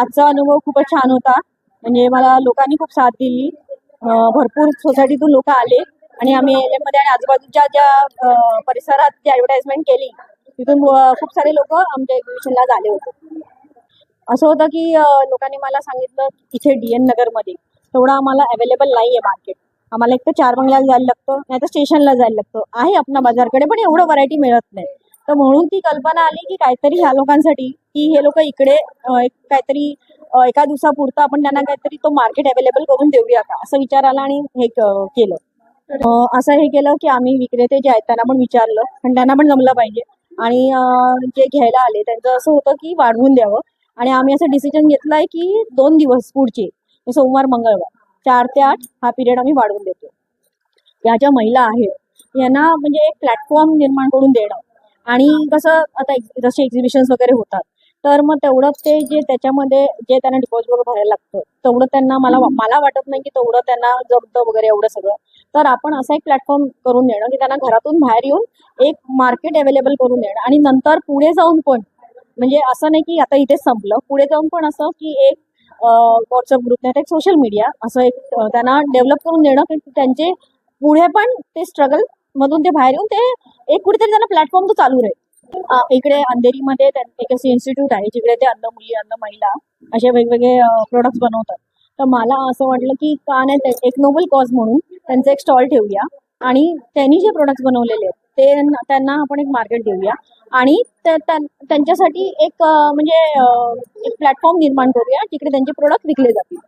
आजचा अनुभव खूपच छान होता. म्हणजे मला लोकांनी खूप साथ दिली. भरपूर सोसायटीतून लोक आले आणि आम्ही LM मध्ये आणि आजूबाजूच्या ज्या परिसरात जी ऍडव्हर्टाइजमेंट केली तिथून खूप सारे लोक आमच्या एक्झिबिशनला आले होते. असं होतं की लोकांनी मला सांगितलं इथे DN नगरमध्ये तेवढं आम्हाला अवेलेबल नाही आहे मार्केट. आम्हाला एक तर 4 बंगल्याला जायला लागतं, नाही तर स्टेशनला जायला लागतं. आहे आपणा बाजारकडे, पण एवढं व्हरायटी मिळत नाही. तर म्हणून ती कल्पना आली की काहीतरी ह्या लोकांसाठी, की हे लोक इकडे एक काहीतरी एका दिवसापुरतं आपण त्यांना काहीतरी तो मार्केट अवेलेबल करून देऊया का, असं विचार आला आणि हे केलं. असं हे केलं की आम्ही विक्रेते जे आहेत त्यांना पण विचारलं, पण त्यांना पण जमलं पाहिजे. आणि जे घ्यायला आले त्यांचं असं होतं की वाढवून द्यावं. आणि आम्ही असं डिसिजन घेतलाय की 2 दिवस पुढचे, सोमवार मंगळवार 4 ते 8 हा पिरियड आम्ही वाढवून देतो. या ज्या महिला आहेत यांना म्हणजे एक प्लॅटफॉर्म निर्माण करून देणं. आणि कसं आता जसे एक्झिबिशन्स वगैरे होतात, तर मग तेवढं ते जे त्याच्यामध्ये जे त्यांना डिपॉझिट वगैरे भरायला लागतं तेवढं त्यांना मला वाटत नाही की तेवढं त्यांना जमतं वगैरे एवढं सगळं. तर आपण असा एक प्लॅटफॉर्म करून देणं की त्यांना घरातून बाहेर येऊन एक मार्केट अवेलेबल करून देणं. आणि नंतर पुढे जाऊन पण म्हणजे असं नाही की आता इथेच संपलं, पुढे जाऊन पण असं की एक व्हॉट्सअप ग्रुप नाही तर एक सोशल मीडिया असं एक त्यांना डेव्हलप करून देणं की त्यांचे पुढे पण ते स्ट्रगल मधून ते बाहेर येऊन ते एक कुठेतरी त्यांना प्लॅटफॉर्म तो चालू राहील. इकडे अंधेरीमध्ये एक असं इन्स्टिट्यूट आहे जिकडे ते अन्न मुली अन्न महिला असे वेगवेगळे प्रोडक्ट्स बनवतात. तर मला असं वाटलं की का नाही एक नोबल कॉज म्हणून त्यांचा एक स्टॉल ठेवूया आणि त्यांनी जे प्रोडक्ट्स बनवलेले आहेत ते त्यांना आपण एक मार्केट देऊया. आणि त्यांच्यासाठी एक म्हणजे एक प्लॅटफॉर्म निर्माण करूया जिकडे त्यांचे प्रोडक्ट विकले जातील.